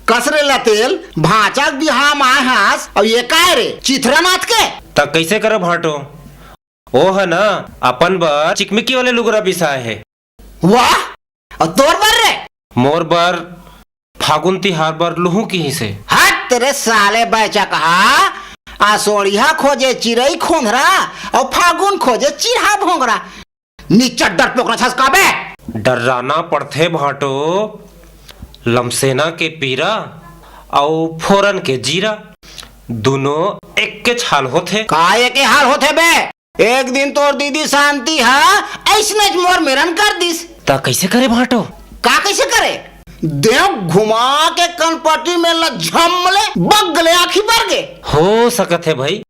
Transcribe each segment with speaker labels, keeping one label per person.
Speaker 1: कसरेला तेल भाचक बिहा माय हास और ये काय रे चिथरा नाथ के
Speaker 2: ता कैसे करे भाटो? ओ है ना अपन बर चिकमिकी वाले लुगरा बिसाए है।
Speaker 1: वाह और तोर बर रे
Speaker 2: मोर बर फागुन तिहार बर लुहू की ही से।
Speaker 1: हट तेरे साले बैचा कहा आसोड़िया खोजे चिरई खोंधरा और फागुन खोजे चिरहा भोंगरा नीचा डर पोकरा छस काबे
Speaker 2: डराना पड़थे भाटो। लमसेना के पीरा और फोरन के जीरा दोनों एक के छाल होते।
Speaker 1: काय के हाल होते बे एक दिन तोर दीदी शांति है ऐसने मोर मेरन कर दिस
Speaker 2: ता कैसे करे भाटो?
Speaker 1: का कैसे करे देव घुमा के कनपट्टी में झमले बगले आखी भर गे
Speaker 2: हो सकत है भाई।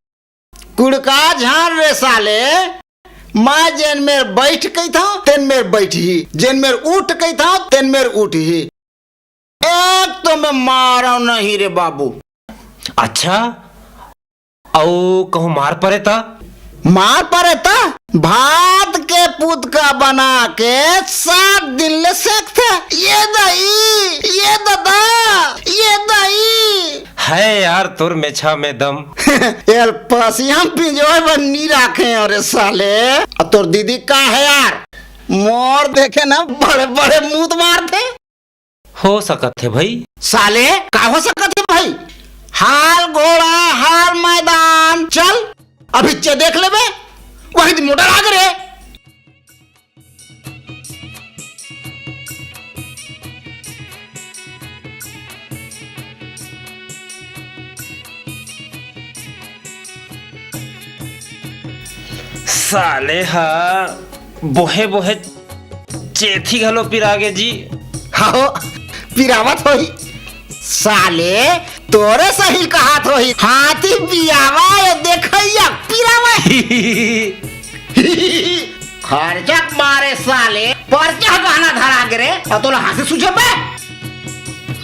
Speaker 1: कुड़का झाड़ रे साले मैं जेन मेर बैठ गई था तेन मेर बैठ ही जेन मेर उठ गई था तेन मेर उठ ही एक तो मैं मारा नहीं रे बाबू।
Speaker 2: अच्छा औ कहूँ मार पड़े ता?
Speaker 1: मार पड़े ता भात के पुत का बना के 7 दिन ले सेकते ये दही ये दादा ये दही
Speaker 2: है यार तोर मेछा में दम।
Speaker 1: यार पसिया पिंजोए बन्नी रखे अरे साले तोर दीदी का है यार मोर देखे ना बड़े बड़े मुंह मारते
Speaker 2: हो सकत है भाई।
Speaker 1: साले का हो सकत है भाई हाल घोड़ा हाल मैदान चल अभी चे देख ले बे वही मोटर आगे रे
Speaker 2: साले हा बोहे बोहे चेथी घलो पिरागे जी।
Speaker 1: हाँ पिरावत होई साले तोरे सही कहात होई हाथी बियावा ये देखैया पिरावा खर्चक मारे साले परचा गहना धरा गे रे और तोला हाथ सुझे बे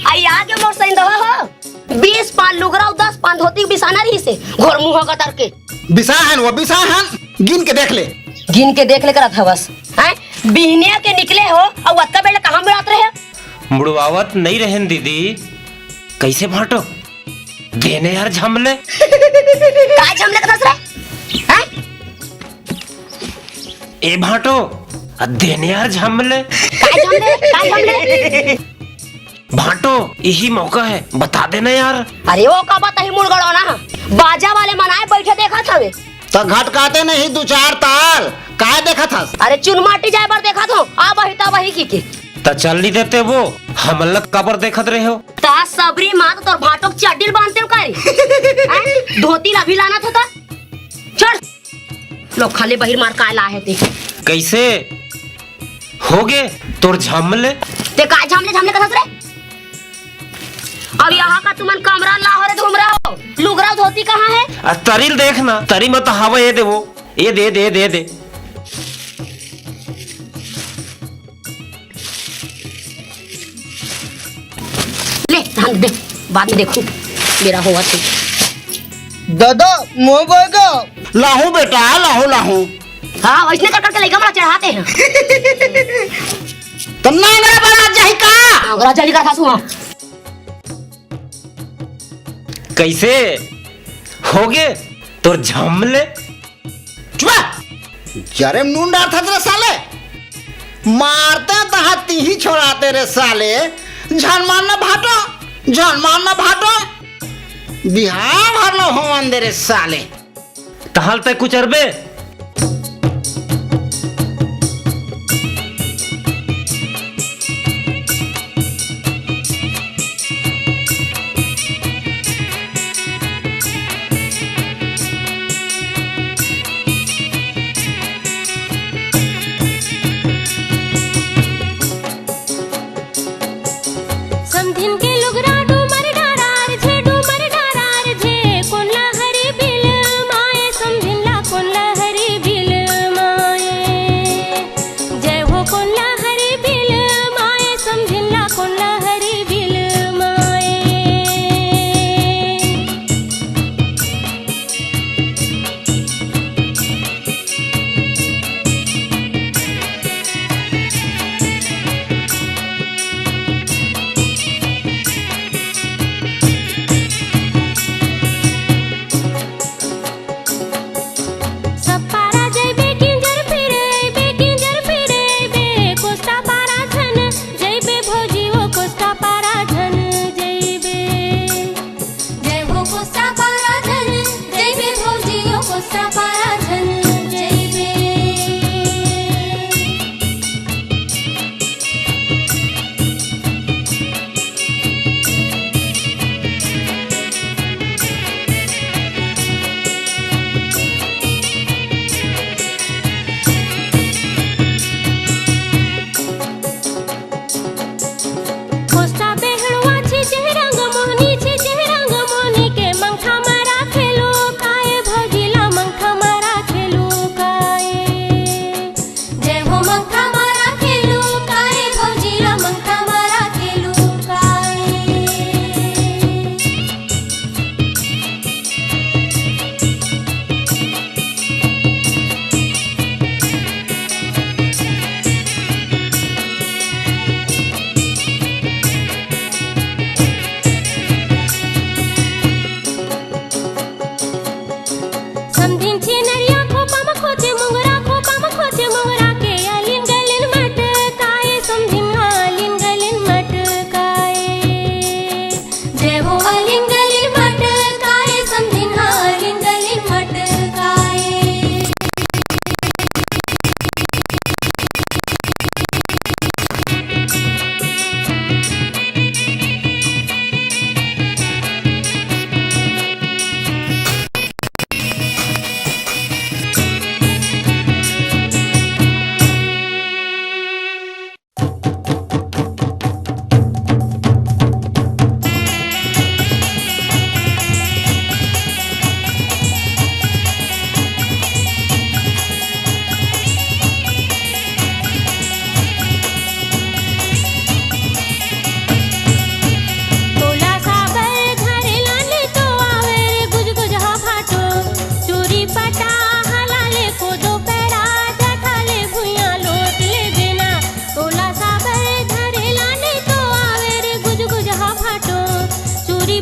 Speaker 3: आई आगे मोर सही दवा हो 20 पान लुगरा और 10 पान धोती बिसाना रही से घोर मुंह का तर के
Speaker 1: बिसाहन वो बिसाहन गिन के देख ले
Speaker 3: करत हवस हैं बिहनिया के निकले हो और वत्ता बेले कहां मुड़ात रहे
Speaker 2: मुड़वावत नहीं रहन दीदी कैसे भाटो देने यार झमले
Speaker 3: काय झमले कथस रे हैं
Speaker 2: ए भाटो देने यार झमले
Speaker 3: काय झमले
Speaker 2: भाटो यही मौका है बता देना यार।
Speaker 3: अरे वो का बात ही मुड़ गड़ो ना बाजा वाले मनाए बैठे देखा था
Speaker 1: तो घटकाते नहीं 2-4 ताल काय देखा था
Speaker 3: अरे चुनमाटी जाए बार देखा था आ वही ता वही की
Speaker 2: ता चल नहीं देते वो हम लग काबर देखत रहे हो
Speaker 3: ता सबरी मां तो भाटो चड्डील बांधते कारी धोती अभी लाना था चल लोग खाली बहिर मार का ला है ते
Speaker 2: कैसे होगे तोर झमले
Speaker 3: ते काय झमले कथस रे अब यहाँ का तुमन कमरा ला हो रे घूम रहा हो लुगरा धोती कहाँ है
Speaker 2: तरील देखना तरी मत हवा ये दे वो ये दे दे दे दे
Speaker 3: ले ध्यान दे बाद में देखूं मेरा हुआ तो
Speaker 1: दादा मोबाइल लाहू बेटा लाहू
Speaker 3: हाँ वैसने कर करके लइका मला चढ़ाते हैं
Speaker 1: तुम ना मेरा बड़ा जाही का
Speaker 3: अंगरा जल्दी का था
Speaker 2: कैसे होगे तोर झमले
Speaker 1: चुप जरे नून डाल था तेरे साले मारते तो हाथी ही छोड़ाते रे साले जान मारना भाटो बिहार भर लो हो अंदर रे साले
Speaker 2: तहाल तक कुछ अरबे
Speaker 4: समधिन के लुगरा डूमर डारार झे कोनला हरी बिल माए समधिन ला कोनला हरी बिल माए जय हो कोनला हरी बिल माए समधिन ला कोनला हरी बिल माए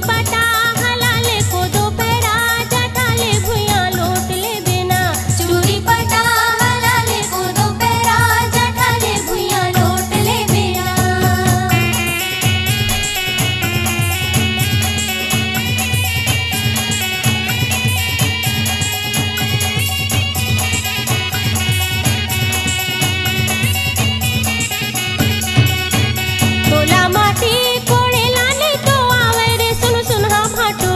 Speaker 4: पटा हलाले को दो पैरा जटाले भुइया लोट ले बिना चूड़ी पटा हलाले को दो पैरा जटाले भुइया लोट ले बिना तोला माटी कोड़े लाले तो आवे रे सुन सुन हा भाटो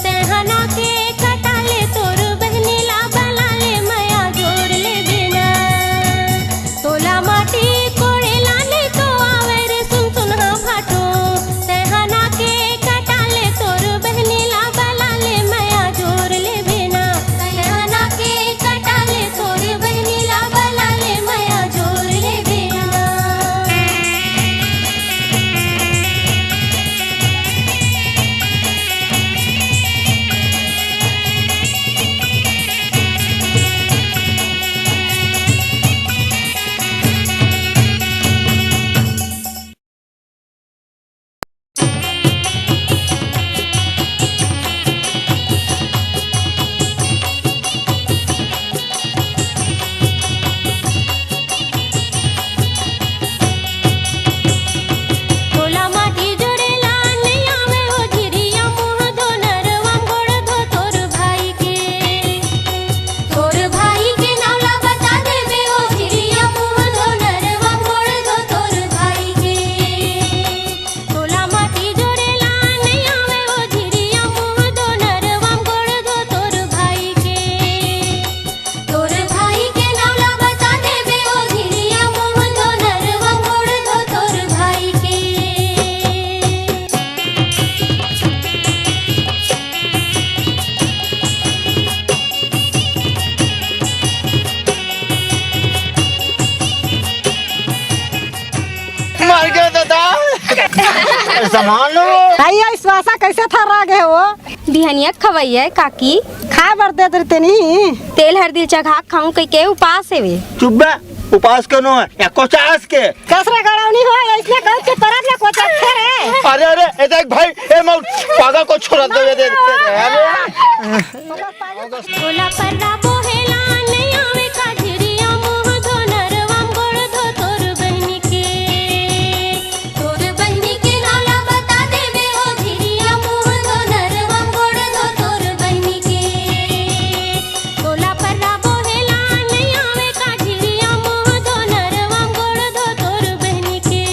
Speaker 4: तेहना के कटाले तोर बहनी ला बलाले माया जोड़ ले बिना तोला माटी कोड़े लाले तो आवे रे सुन सुन हा भाटो तेहना के कटाले तोर बहनी ला बलाले माया जोड़ ले बिना तेहना के कटाले तोर बहनी ला बलाले माया जोड़ ले बिना तोला माटी जोड़ेला नहीं आवे ओ झिरिया मुँह धो नरवा गोड़ धो तोर भाई के नावला बता देबे ओ झिरिया मुँह धो नरवा गोड़ धो तोर भाई के तोला माटी जोड़ेला नहीं आवे ओ झिरिया मुँह धो नरवा गोड़ धो तोर भाई के नावला बता देबे ओ झिरिया मुँह धो नरवा गोड़ धो तोर भाई के
Speaker 1: मर गए दादा संभाल लो।
Speaker 5: आइया श्वासा कैसे थर्रा गए हो
Speaker 3: बिहनिया खवैया काकी
Speaker 5: खा बर दे देते नहीं
Speaker 3: तेल हरदी चघा खाऊं कई के उपास हेवे
Speaker 1: चुप बे उपास क्यों है या कोचास के
Speaker 5: कसरा गड़ावनी हो इसलिए कल के परब ले कोचा रे
Speaker 1: अरे अरे ए देख भाई ए मैं पागल को छोड़ दो ये दे अरे
Speaker 4: तोला पर्रा बोहेला नहीं आवे का झिरिया मुँह धो नरवा गोड़ धो तोर बहनी के नावला बता देबे ओ झिरिया मुँह धो नरवा गोड़ धो तोर बहनी के तोला पर्रा बोहेला नहीं आवे का झिरिया मुँह धो नरवा गोड़ धो तोर बहनी के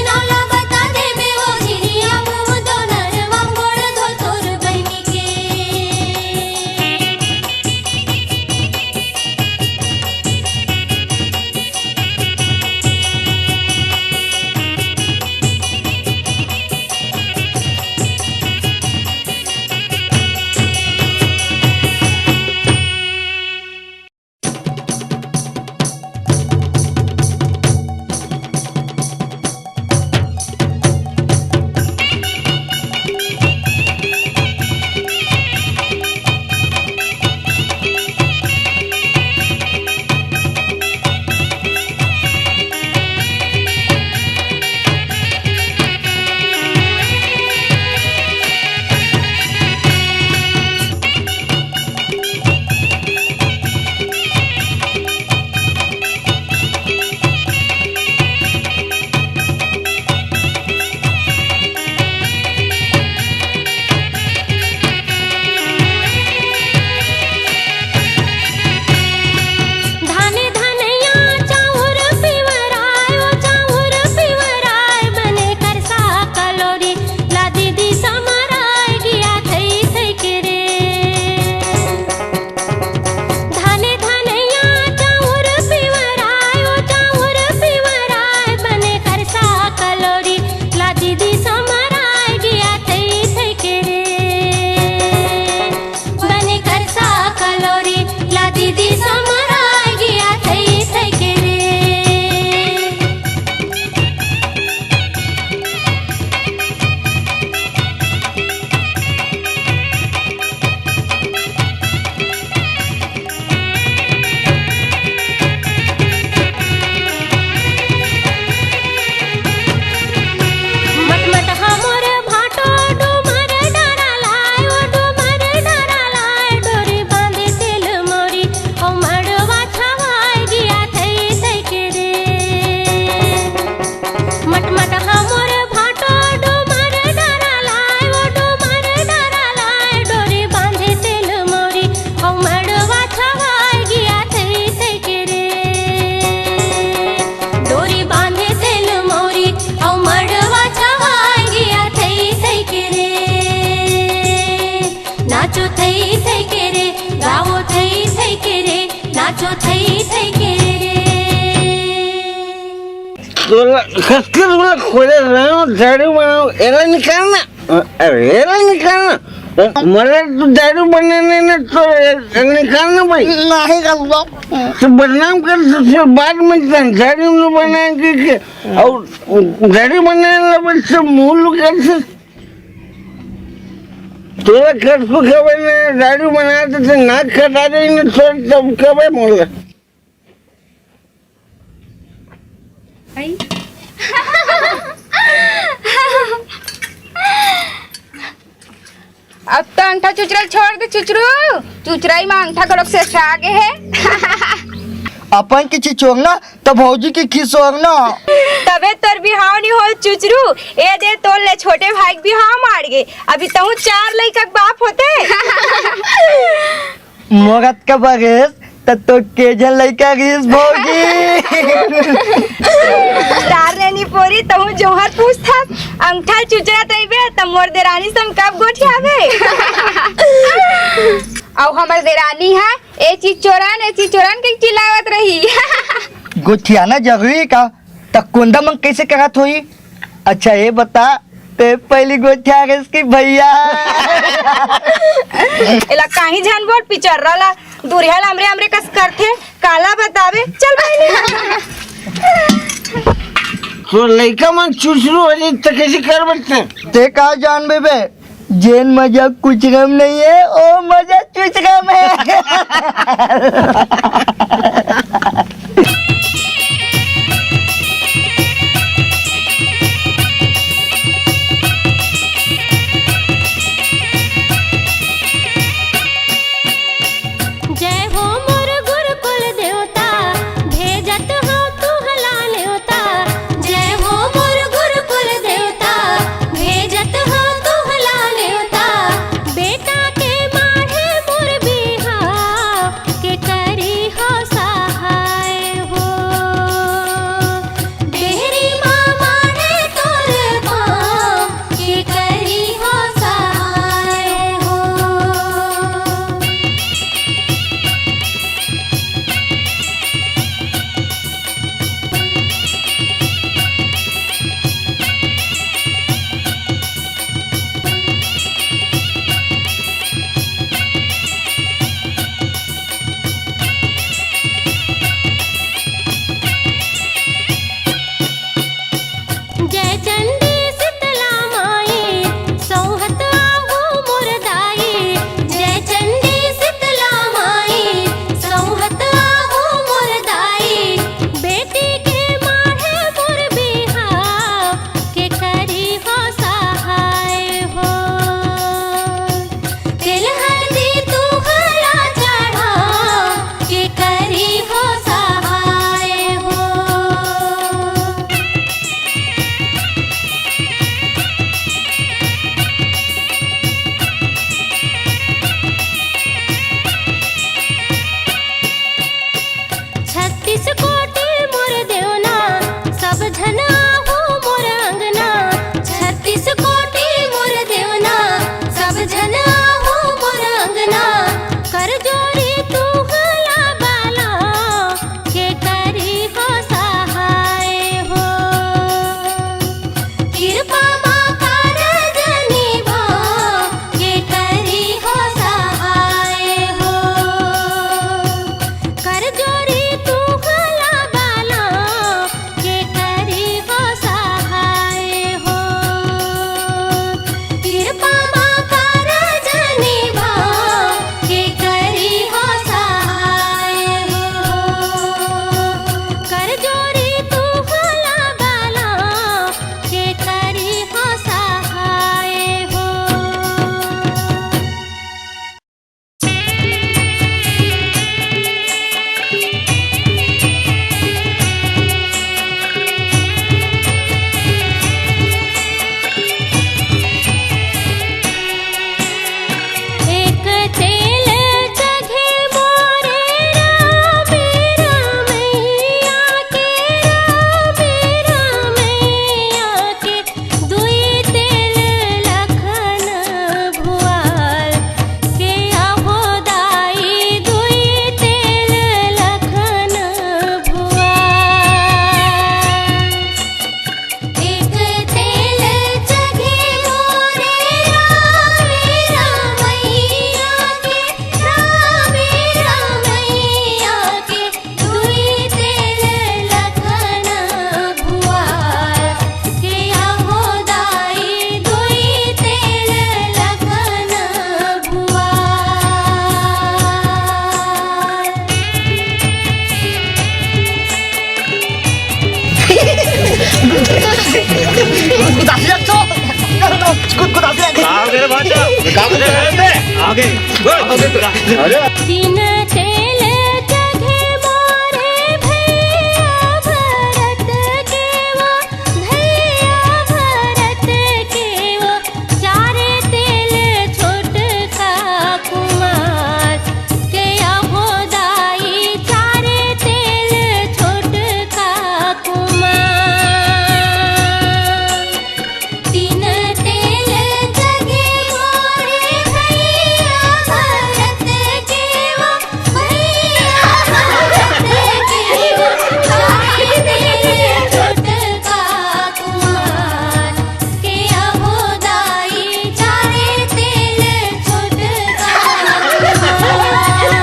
Speaker 4: नावला बता देबे ओ झिरिया मुँह धो नरवा गोड़ धो तोर बहनी के
Speaker 6: तुला कसं तुला खोले राहून दारू बनाव याला निकाल ना अरे याला निकाल ना मला तू दारू बनाने ना तो निकाल ना भाई
Speaker 1: नहीं गलबो
Speaker 6: तो बदनाम कर तो बाद में दारू न बना के और दारू बनाने लगे सब मूल कर तुला कसं खबर ना दारू बनाते तो नाक कटा दे ना तो तब खबर मोल
Speaker 5: अब तो अंगठा चुचरा छोड़ दे चुचरू चुचराई में अंगठा कड़क से आगे है
Speaker 1: अपन की चिचोंगना तो भौजी की खिसोंगना
Speaker 5: तबे तोर बिहाव नहीं हो चुचरू ए दे तोर ले छोटे भाई बिहाव मार गे अभी तू 4 लइका के बाप होते
Speaker 1: मोरत का बगेस तो केजन लइका गिस भौजी
Speaker 5: तार रेनी पोरी तू जोहर पूछता अंगठा चुचरा तइबे त मोर देरानी सम कब गोठियावे औ हमर देरानी है ए चीज चोरान के चिल्लावत रही
Speaker 1: गुठियाना जरूरी का तक कुंदा मंग कैसे करत होई अच्छा ये बता ते पहली गोठिया के इसकी भैया
Speaker 5: एला काहे जान बोट पिचर रला दूरिया हमरे कस करथे काला बतावे चल भाई
Speaker 6: तो लड़का मन चुचरू वाली तो कैसे कर बटते
Speaker 1: ते का जान बेबे जेन मजा कुछ गम नहीं है ओ मजा कुछ गम है
Speaker 4: जय हो मोर गुरुकुल देवता भेजत हो तू हला न्योता जय हो मोर गुरुकुल देवता भेजत हो तू हला न्योता बेटा के माढ़े मोर बिहाव के करी हो सहा
Speaker 1: गुदगुदासी रखो गुदगुदासी रखो
Speaker 2: मेरे भाषा आगे
Speaker 4: दिन तेल जगे मोरे भैया भरत के वो भैया भरत के वो चारे तेल छोटका कुमार के हो दाई चारे तेल छोटका कुमार दिन तेल जगे मोरे भैया भरत के वो भैया भरत के वो चारे तेल छोटका कुमार के हो दाई चारे तेल छोटका कुमार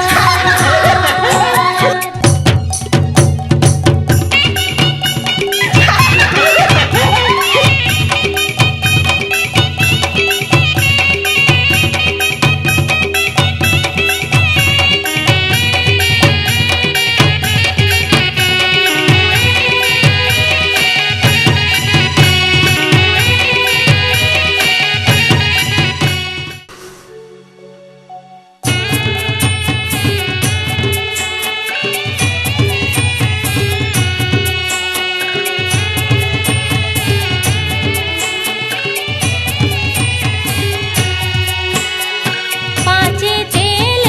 Speaker 4: पाँचे तेल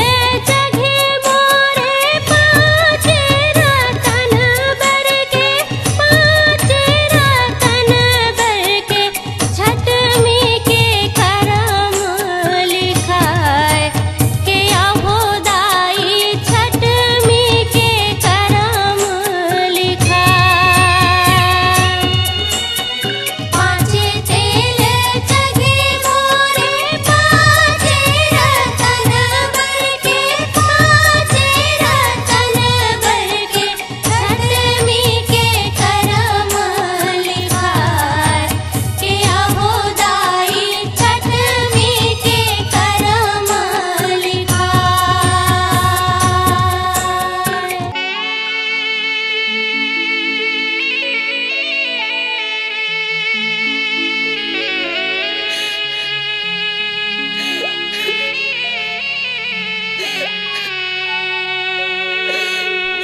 Speaker 4: जगे मोरे पाँच रतन बर के पाँच रतन बर के छठमी के करम लिखाए के हो दाई छठमी के करम लिखाए पाँचे तेल जगे मोरे पाँच रतन बर के पाँच रतन बर के छठमी के करम लिखाए के हो दाई छठमी के करम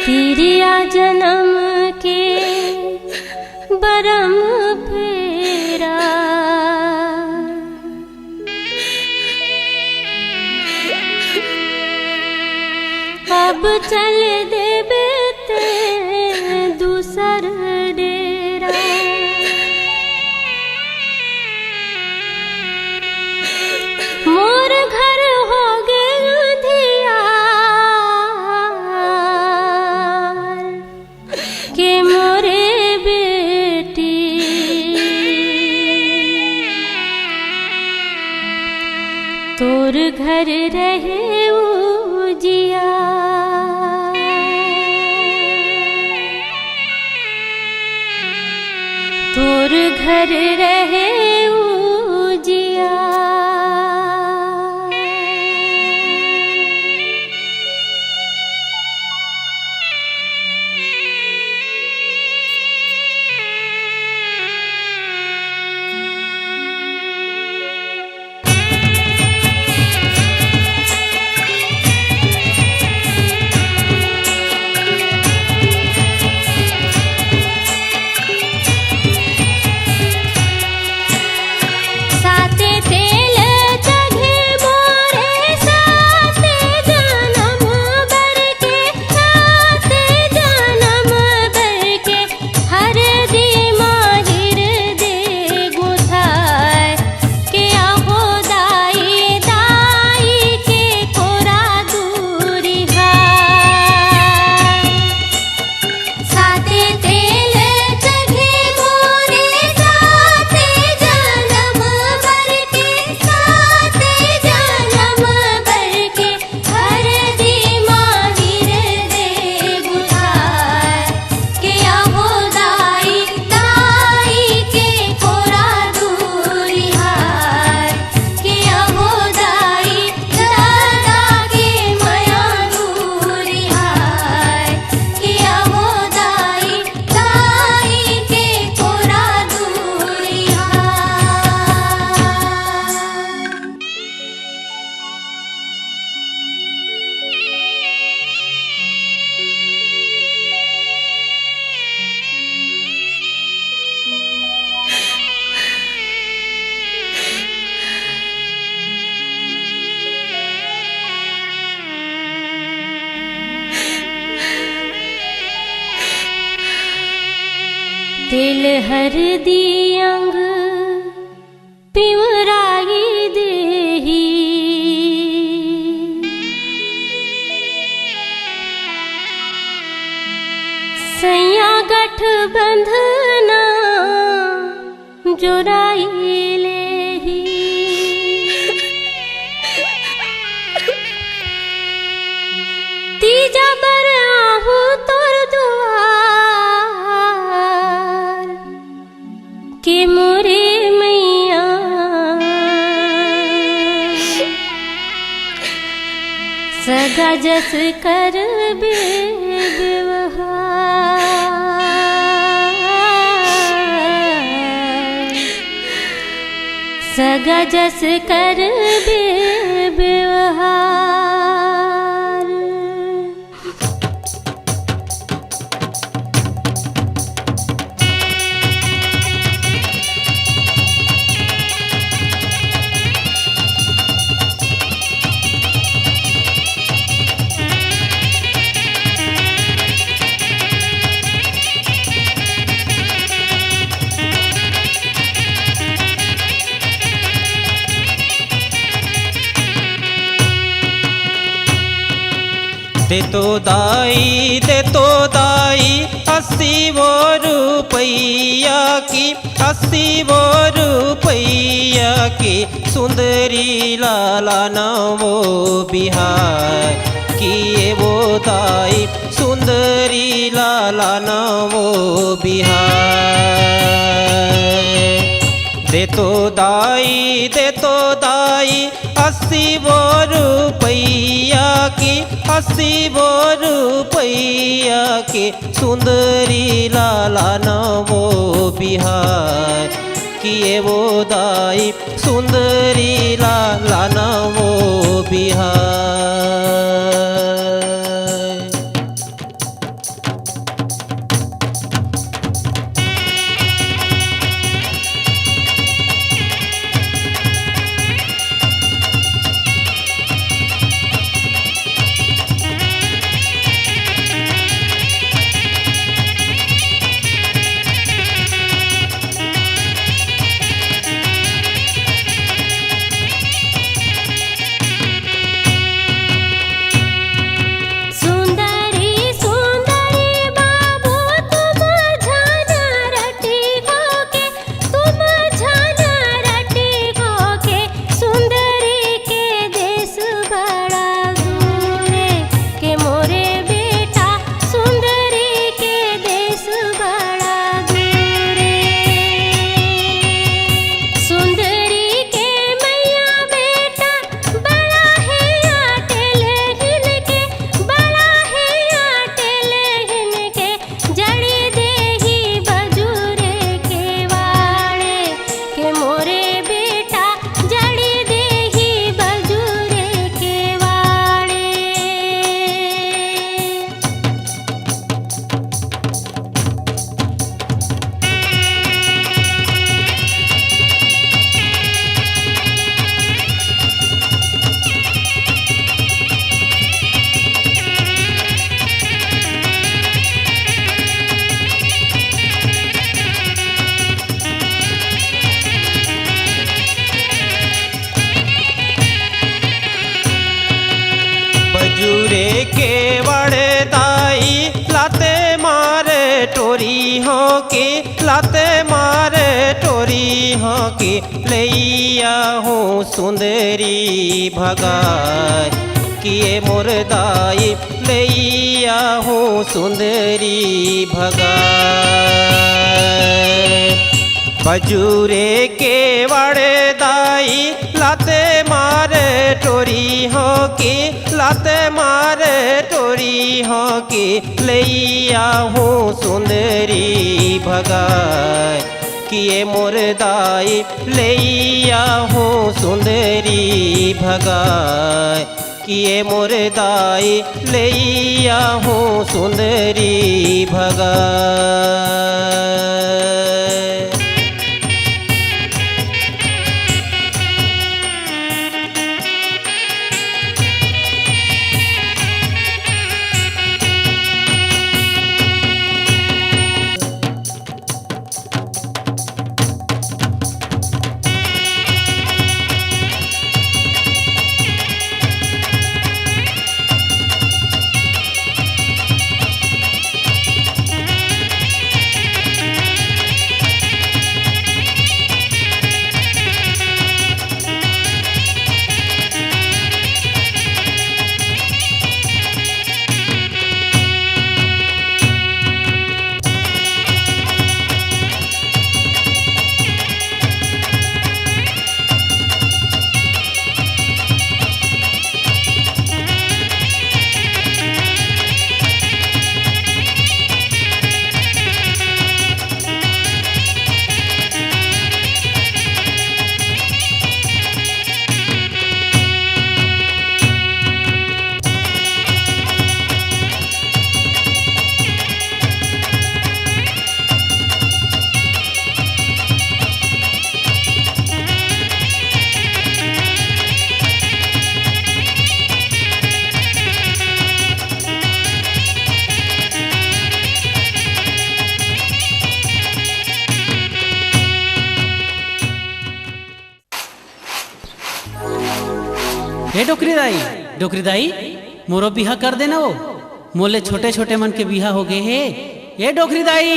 Speaker 4: तिरिया जन्म के बरम फेरा अब चल देबे ते दूसर डेरा मोर घर हो गेल धियार के मोरे बेटी तोर घर रहे उजिया तोर घर रहे उजिया तेल हरदी अंग पिवराई देही सैया गठ बंधना जोराई लेही तीजा बर आहू तोर दुआर के मोरे मैया सगा जस कर व्यवहार सगा जस कर व्यवहार
Speaker 2: दे तो दाई 80 वो रुपैया की 80 वो रुपैया की सुंदरी लाला नवो बिहार की ये वो दाई सुंदरी लाला नवो बिहार दे तो दाई 80 वो रुपैया की 80 वो रुपैया की सुंदरी लाला नवो बिहार किए वो दाई सुंदरी लाला नवो बिहार
Speaker 4: सुंदरी सुंदरी बाबू तुम झाना रटी होके तुम झाना रटी होके सुंदरी के देश बड़ा दूरे के मोरे बेटा सुंदरी के देश बड़ा दूरे सुंदरी के मैया बेटा बड़ा है आटेल हिनके बड़ा है आटेल हिनके जड़ी देही बजूरे के वाड़े के मोरे बेटा जड़ी देही बजूरे के वाड़े
Speaker 2: बजूरे के बड़े दाई लाते मारे टोरी हो के लाते मारे टोरी हो के लैया हूँ सुंदरी भगाय किए मोर दाई लैया हूँ सुंदरी भगाय बजूरे के बड़े दाई लाते मारे टोरी हो के लाते मारे टोरी हो के लैया हूँ सुंदरी भगाय किए मोर दाई लैया हूँ सुंदरी भगाय किए मोर दाई लैया हूँ सुंदरी भगाय
Speaker 7: हे डोकरी दाई मोरो बिहा कर देना वो मोले छोटे छोटे मन के बिहा हो गए हे डोकरी दाई।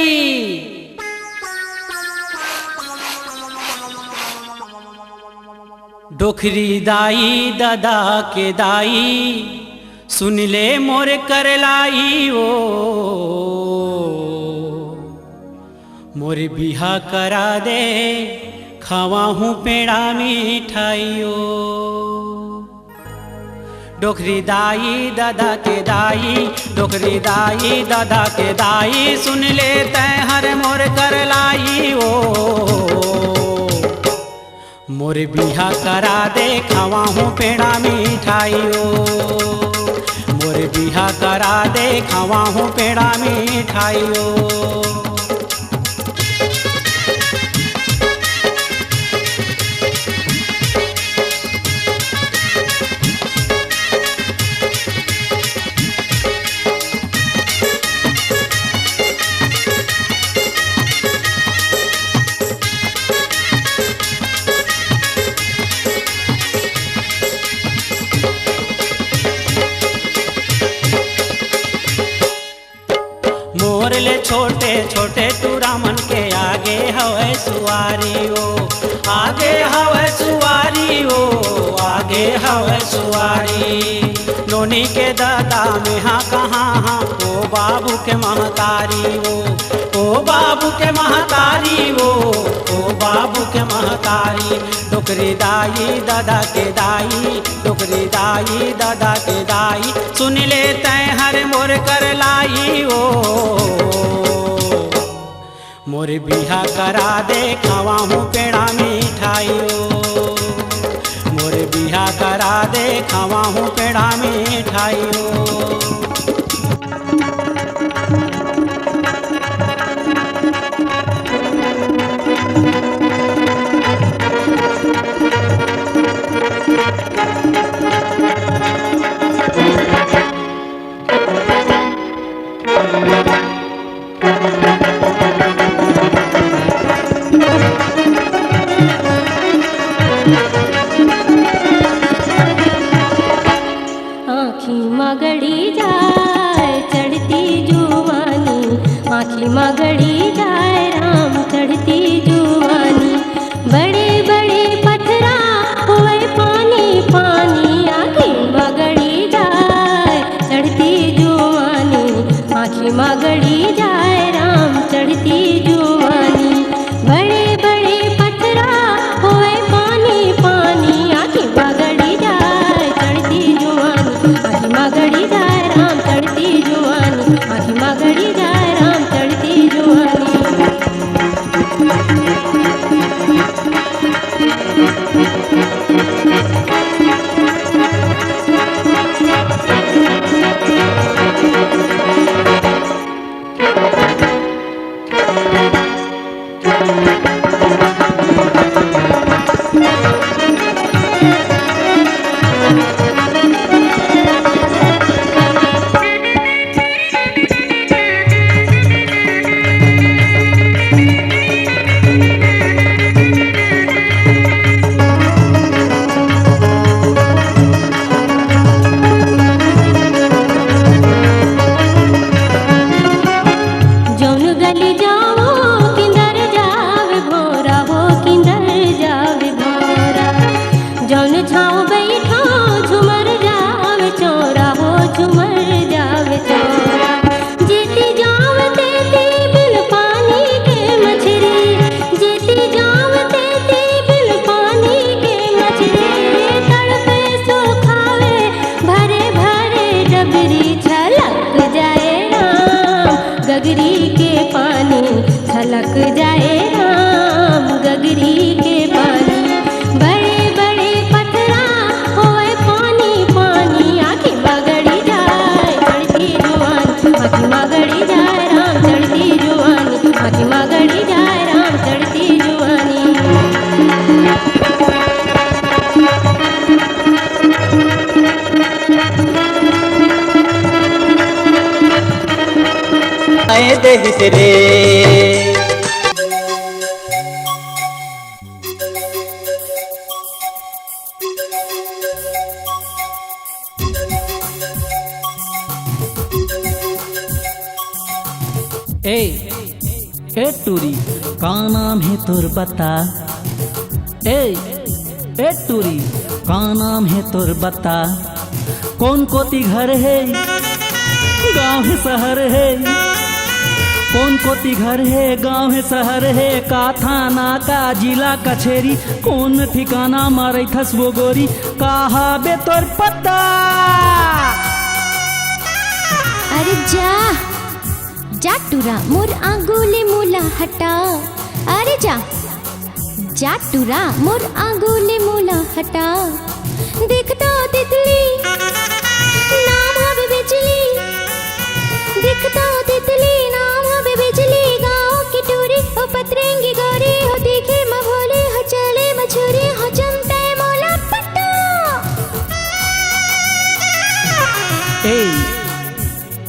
Speaker 7: डोकरी दाई दादा के दाई सुन ले मोरे कर लाई ओ मोरे बिहा करा दे खावा हूँ पेड़ा मिठाइयो। डोकरी दाई दादा के दाई डोकरी दाई दादा के दाई सुन ले तै हर मोर कर लाई ओ मोरे बिहा करा दे खावा हूँ पेड़ा मिठाइयो। मोरे बिहा करा दे खावा हूँ पेड़ा मिठाइयो। मोरले छोटे छोटे टूरा मन के आगे हवे सुवारी ओ आगे हवे सुवारी ओ आगे हवे सुवारी। नोनी के दादा में हाँ कहाँ हाँ ओ बाबू के महतारी ओ बाबू के महतारी ओ बाबू के महतारी। डोकरी दाई दादा के दाई डोकरी दाई दादा के दाई सुन ले तै हर मोर कर लाई ओ मोरे बिहा करा दे खावा हूँ पेड़ा मिठाइयो। मोरे बिहा करा दे खावा हूँ पेड़ा मिठाइयो।
Speaker 4: आँखी मगड़ी जाए चढ़ती जुवानी आँखी मगड़ी जाए राम चढ़ती जुवानी। बड़े बड़े पथरा हुए पानी पानी आँखी मगड़ी जाए चढ़ती जुवानी आँखी मगड़ी जाए राम चढ़ती जुवानी। बड़े बड़े पथरा हुए पानी पानी आँखी मगड़ी जाए चढ़ती जुवानी आँखी मगड़ी जाए राम चढ़ती जुवानी आँखी मगड़ी जाए राम चढ़ती जुवानी। जौन गली जाओ किंदर जावे भोरा हो किंदर जावे भोरा। जौन छाँव बैठो झुमर जावे चोरा हो झुमर जावे चोरा। जीती जाव तेती बिन पानी के मछरी जीती जाव तेती बिन पानी के मछरी। तड़पे सुखावे भरे भरे डबरी छलक जाए राम गगरी के पानी छलक जाए राम गगरी के पानी। बड़े बड़े पथरा होए पानी पानी आँखी मगड़ी जाए चढ़ती जुवानी आँखी मगड़ी जाए राम चढ़ती जुवानी आँखी मगड़ी जाए राम चढ़ती जुवानी।
Speaker 7: आए देहि तेरे ए टूरी का नाम है तोर बता। ए टूरी का नाम है तोर बता। कौन कोती घर है गांव है शहर है। कौन कोती घर है गांव है शहर है। का थाना का जिला कचेरी कौन ठिकाना मारे थस वो गोरी। कहा बे तोर पता।
Speaker 4: अरे जा टूरा मोर आंगुली मूला हटा। अरे जा टूरा मोर आंगुली मूला हटा। दिखता तितली नाम हवे बिजली। दिखता तितली नाम हवे बिजली। गाँव की टूरी हो पतरेंगी गोरी हो। दिखे मभोली हो चले मछुरी हो। चमते मोला पट्टा।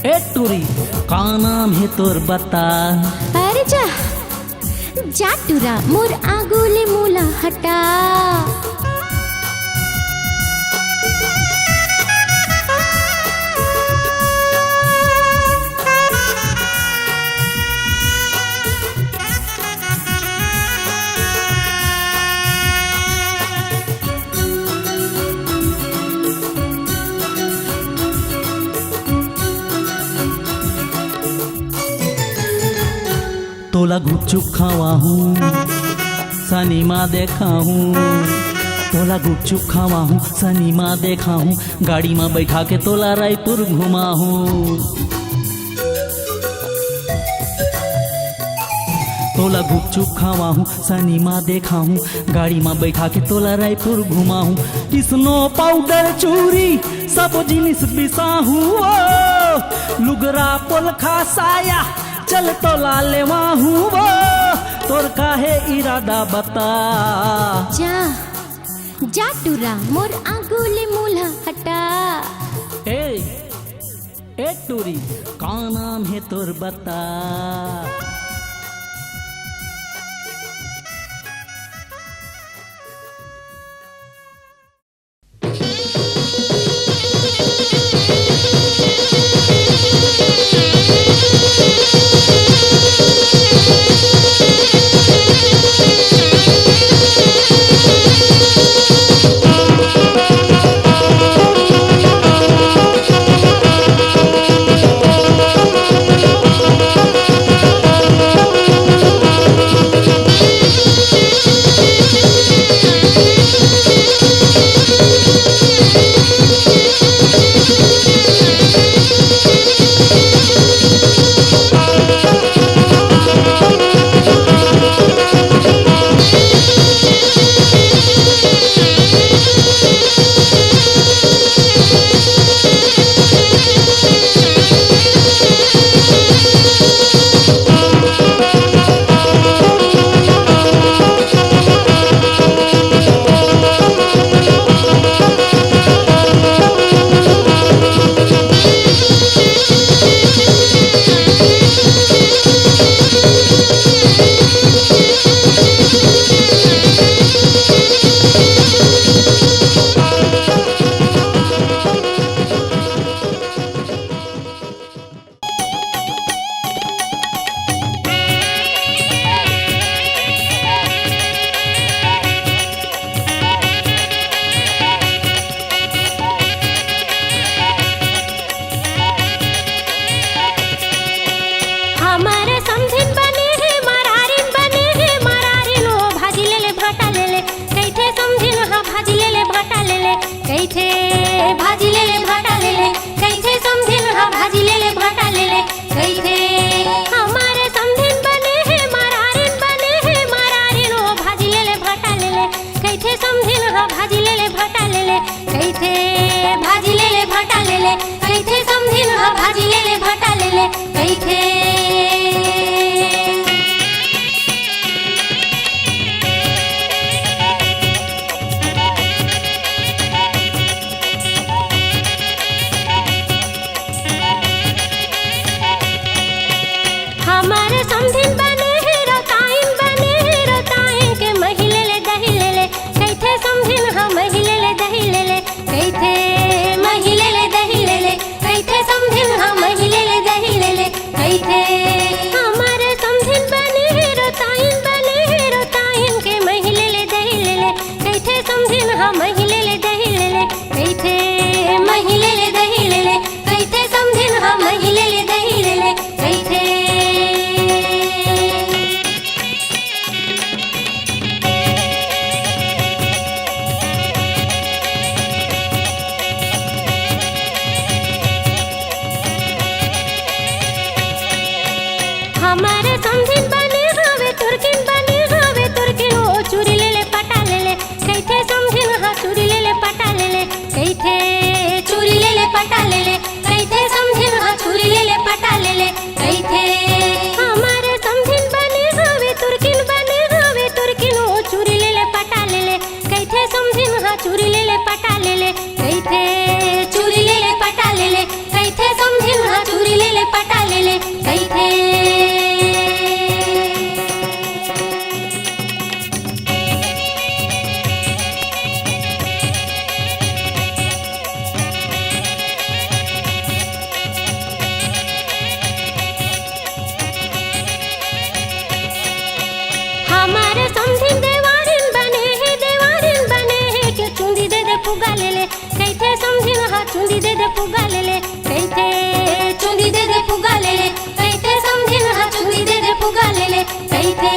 Speaker 7: ए टूरी का नाम है तोर बता।
Speaker 4: अरे जा टूरा मोर आंगुली मूला हटा।
Speaker 7: तोला गुपचुप खावा हूँ सनीमा देखा हूँ। तोला गुपचुप खावा हूँ सनीमा देखा हूँ। गाड़ी में बैठा के तोला रायपुर घुमा हूँ। तोला गुपचुप खावा हूँ सनीमा देखा हूँ। गाड़ी में बैठा के तोला रायपुर घुमा हूँ। स्नो पाउडर चूरी सब जिनिस बिसा हूँ। लुगरा पोलखा साया चल तोला लेवा हूँ वो। तोर काहे इरादा बता।
Speaker 4: जा टूरा मोर आंगुली मूला हटा।
Speaker 7: ए टूरी का नाम है तोर बता।
Speaker 4: कैथे हा महिले ले दही ले ले कैथे महिले ले दही ले ले कैथे समझिन हा महिले ले दही ले ले कैथे हमारे समझिन बने हवे तुर्किन ओ चूरी ले ले पटा ले ले कैथे समझिन हा चूरी ले ले पटा ले ले कैथे चूरी ले ले पटा ले ले कैथे समझिन हा चूरी ले ले पटा ले ले कैथे हमारे समझिन बने हवे तुर्किन ओ चूरी ले ले पटा ले ले कैथे समझिन हा चूरी ले ले पटा ले ले कैथे चूरी ले ले पटा ले ले कैथे समझिन हा चूरी ले ले पटा ले ले कैथे हमारे समझिन देवारिन बने हैं के चुंदी दे दे फुगा ले ले कैथे समझिन हा चुंदी दे दे फुगा ले ले कैथे चुंदी दे दे फुगा ले ले कैथे समझिन हा चुंदी दे दे फुगा ले ले कैथे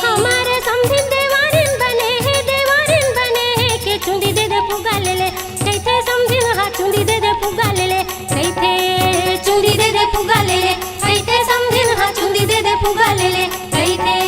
Speaker 4: हमारे समझिन देवारिन बने हैं के चुंदी दे दे फुगा ले ले कैथे समझिन हा चुंदी दे दे फुगा ले ले कैथे चुंदी दे दे फुगा ले ले कैथे समझिन हा चुंदी दे दे फुगा ले ले कैथे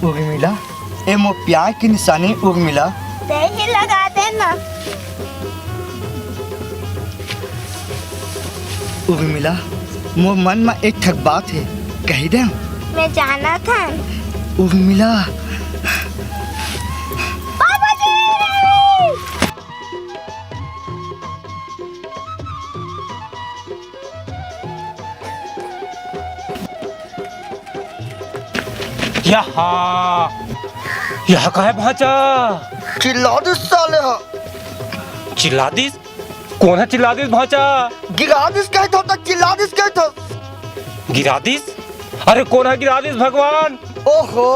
Speaker 1: उर्मिला ए मो प्यार की निशानी उर्मिला
Speaker 5: दही लगा देना।
Speaker 1: उर्मिला मोर मन में एक ठक बात है कही दे।
Speaker 5: मैं जाना था।
Speaker 1: उर्मिला
Speaker 2: यहाँ का है भाचा?
Speaker 1: चिल्ला दे साले हा।
Speaker 2: चिल्लादिस? कौन है चिल्लादिस भाचा?
Speaker 1: गिरादिस कहता होता, चिल्लादिस कहता।
Speaker 2: गिरादिस? अरे कौन है गिरादिस भगवान?
Speaker 1: ओहो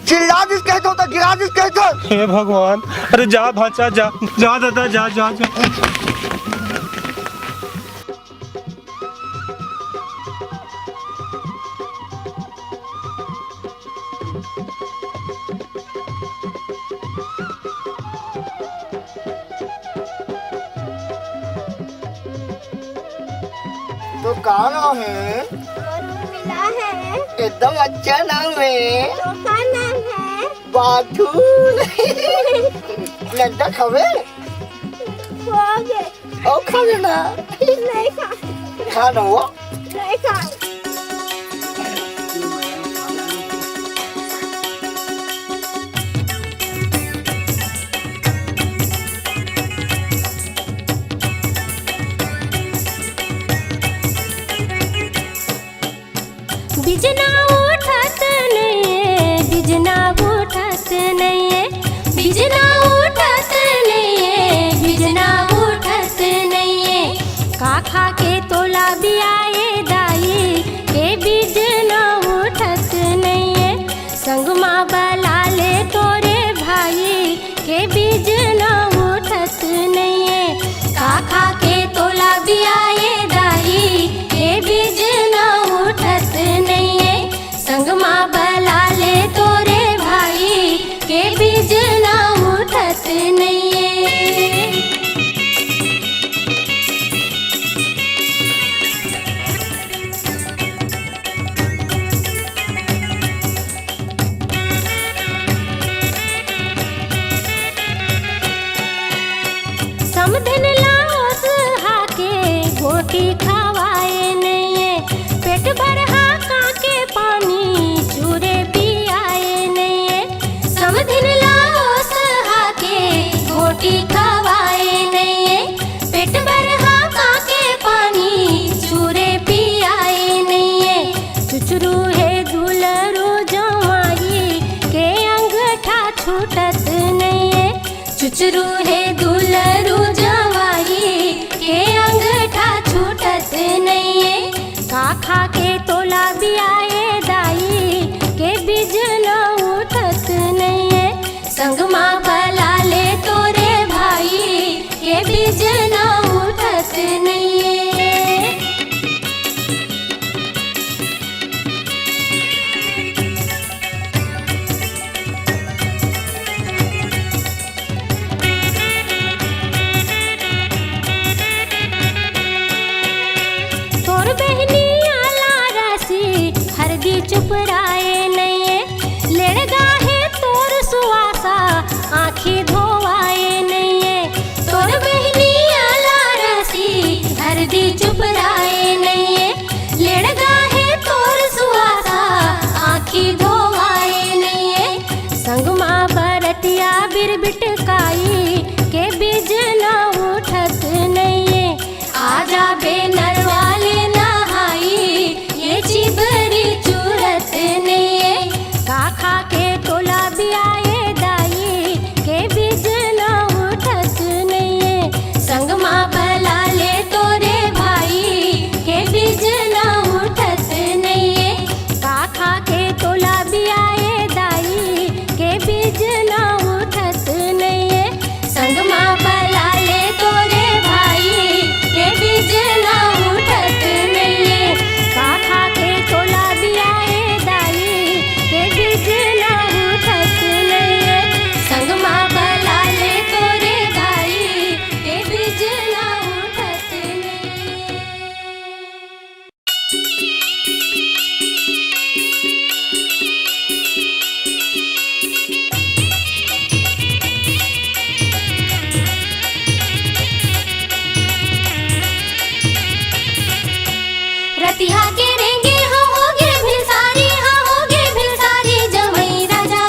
Speaker 1: चिल्लादिस कहता होता, गिरादिस कहता।
Speaker 2: हे भगवान, अरे जा भाचा जा जा दादा जा जा जा।
Speaker 1: तो कहाँ नाम है?
Speaker 5: उर्मिला है।
Speaker 1: एकदम अच्छा नाम है।
Speaker 5: तो का नाम है?
Speaker 1: बाथून। लगता खबे?
Speaker 5: खोगे।
Speaker 1: ओ खावे ना।
Speaker 5: नहीं खा।
Speaker 1: खा ना वो?
Speaker 5: नहीं खा।
Speaker 4: बिजना उठत नहीं, बिजना उठत नहीं, बिजना उठत नहीं, बिजना उठत नहीं। का खा के तोला बियाए दाई के बिजना उठत नहीं। संगमा बला ले तोरे भाई के बिजना उठत नहीं। का खा के तोला बियाए दाई के बिजना उठत नहीं। चुचरू है दुलरू जवाई के अंगठा छूटत नहीं है का खा के तोला भी आए दाई के बीज न उठत नहीं है संग माँ बला ले तोरे भाई के बीज न उठत नहीं है। तोर बहनी आला रासी हरदी चुप राए नहीं है लड़गा है तोर सुआसा आँखी धोवाए नहीं है तोर बहनी आला रासी हरदी चुप राए नहीं है लड़गा है तोर सुआसा आँखी धोवाए नहीं है संग माँ बरतिया बिरबिटकाई के बीज न उठत नहीं है आजा बे नरवाले नहाई ये चिबरी चूरत नहीं है का खा के तोला भी आए दाई के बीज न उठत नहीं है संग माँ बला ले तोरे भाई के बीज न उठत नहीं है का खा के तोला भी आए दाई के बीज न उठत नहीं है संग माँ बला ले तोरे भाई के बीज न उठत नहीं है का खा के तोला भी आए दाई के बीज न उठत नहीं है संग माँ बला ले तोरे भाई के बीज न उठत नहीं है। रतिहा के रेंगे हाँ होगे भिलसारी हाँ होगे भिलसारी जवई राजा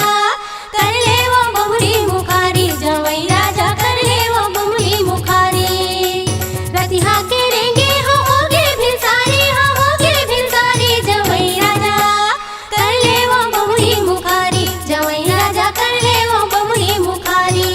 Speaker 4: कर ले वो बहुरी मुखारी जवई राजा कर ले वो बहुरी मुखारी रतिहा के रेंगे हाँ होगे भिलसारी हाँ होगे भिलसारी जवई राजा कर ले वो बहुरी मुखारी जवई राजा कर ले वो बहुरी मुखारी।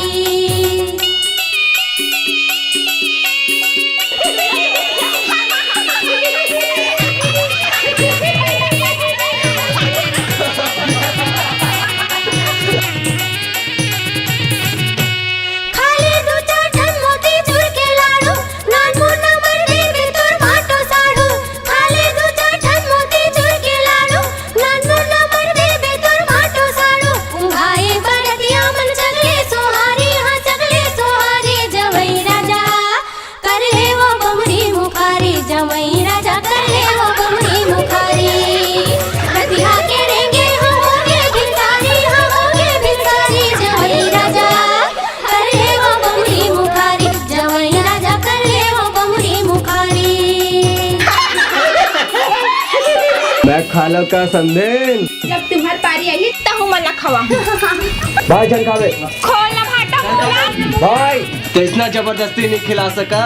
Speaker 4: खाली दू चार ठन मोती चूर के लाडू नान मुन्ना मर देवे तोर भाटो साडू खाली दू चार ठन मोती चूर के लाडू नान मुन्ना मर देवे तोर भाटो साडू उंघाए बरतिया मन चगले सोहारी हाँ चगले सोहारी जवई राजा कर ले वो बमरी मुखारी जवई राजा कर ले वो बमरी मुखारी रतिहा के रेंगे हाँ होगे भिलसारी हाँ होगे भिलसारी जवई राजा कर ले वो बमरी मुखारी जवई राजा कर ले वो बमरी मुखारी।
Speaker 8: मैं खालो का संदेन
Speaker 5: जब तुम्हारी पारी आई तो हम मना खवा
Speaker 8: भाई जन खावे
Speaker 5: खोलना भाटा खोला
Speaker 8: भाई तो इतना जबरदस्ती नहीं खिला सका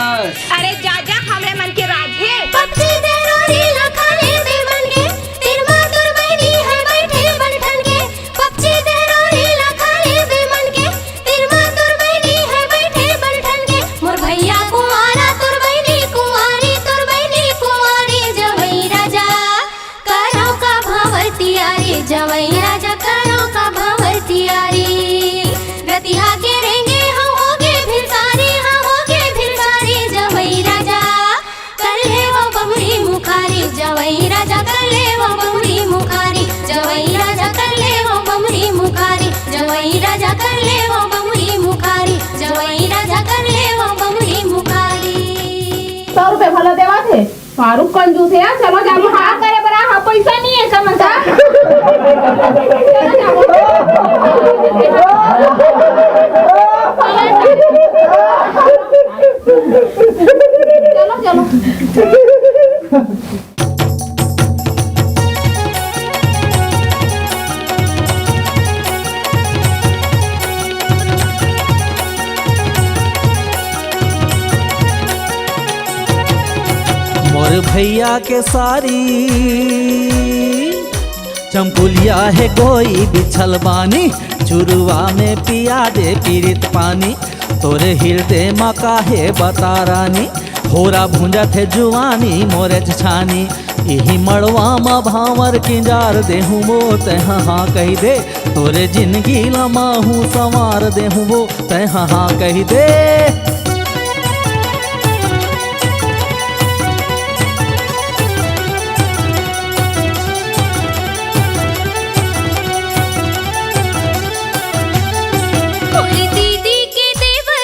Speaker 5: अरे जा जा हमरे मन के राज है
Speaker 4: पक्षी देरोरी लखाले बेमन के तिरमा दुर्बैनी है बैठे बनठन के पक्षी देरोरी लखाले बेमन के तिरमा दुर्बैनी है बैठे बनठन के मोर भैया कुंवारा तुरबैनी कुंवारी जवई राजा करो का भावतियारी जवई राजा करो का भावतियारी रतिहा के रेंगे हाँ होगे भिलसारी हाँ होगे भिलसारी जवई राजा कर ले वो बहुरी मुखारी जवई राजा कर ले वो बहुरी मुखारी जवई राजा कर ले वो बहुरी मुखारी जवई राजा कर ले वो बहुरी मुखारी जवई राजा कर ले वो बहुरी मुखारी।
Speaker 5: 100 रुपए भला देवा थे फारूक कंजूस है चलो जाओ हाँ करे बरा हाँ पैसा नहीं है समझा चलो चलो
Speaker 9: मोर भैया के सारी चंपुलिया है गोई बिछल बानी चुरुआ में पिया दे पीरित पानी तोरे हृदय माँ काहे बता रानी होरा भूंजा थे जुआनी मोरे छानी यही मड़वा माँ भावर किंजार देहूँ वो तह हाँ कही दे तोरे जिंदगी लमाहू संवार देहूँ वो तह हाँ कही दे।
Speaker 4: कोई दीदी के देवर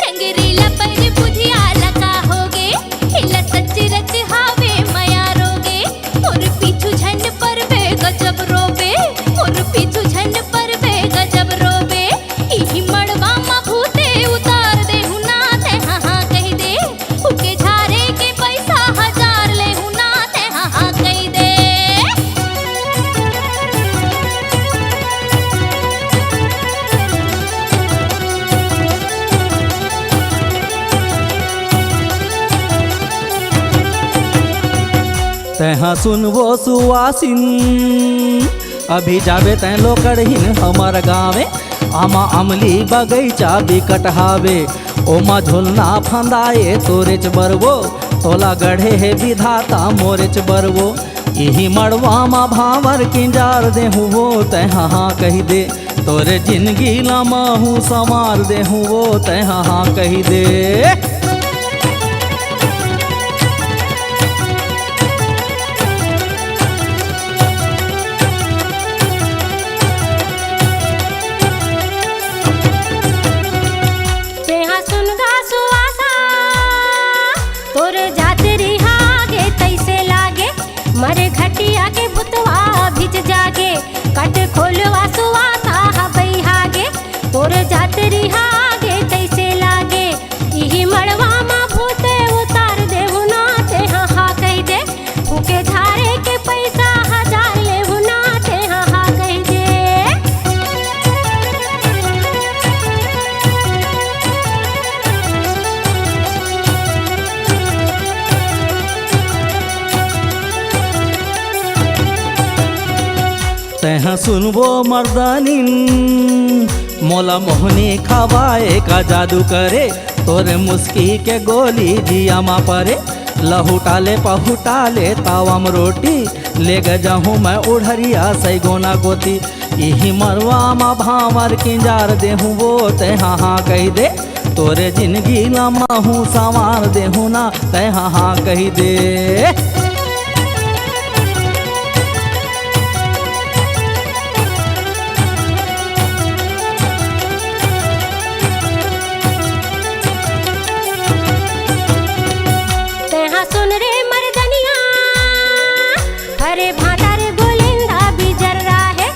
Speaker 4: रंगरीला पर बुधिया लगा होगे हिला सच रच हावे माया रोगे और पीछू झंड पर बे गजब रोबे और पीछू झंड पर बे गजब रोबे इही मड़वा मा भूते उतार दे हुना ते हाँ हाँ कही दे उके झारे के पैसा 1000 ले हुना ते हाँ हाँ कही दे।
Speaker 9: तहाँ सुनबो सुवासिन अभी जाबे तैं लोकड़हीन हमार गाँवे आमा अमली बगैचा बिकट हावे ओमा झोलना फंदाए तोरेच बरवो तोला गढ़े है विधाता मोरेच बरवो यही मड़वा मा भावर किंजार देहूँ वो तैं हाँ कही दे तोरे जिंदगी लमाहू संवार देहूँ वो तैं हाँ कही दे।
Speaker 4: तेहा सुनगा सुवासा तोर जातरी हागे तैसे लागे मरे घटिया के भुतवा भिज जागे कट खोलवा सुवासा हबई हागे तोर जातरी हागे तैसे लागे इही मड़वा मा भूते उतार देहु ना ते हाँ हाँ कही दे उके झारे के पैसा 1000 लेहु ना ते हाँ हाँ कही दे।
Speaker 9: तह सुनबो मर्दानिन मोला मोहनी खवाए का जादू करे तोरे मुस्की के गोली जिया मा परे लहुटाले पहुटाले तावम रोटी ले जाहूँ मैं उड़हरिया सैगोना गोती यही मरवा मा भावर किंजार देहूँ वो तह हाँ कही दे तोरे जिंदगी लमाहू संवार देहूँ ना तह हाँ कही दे।
Speaker 4: तेहा सुन रे मर्दनिया हरे भाटा रे गोलिंदा बिजर राहे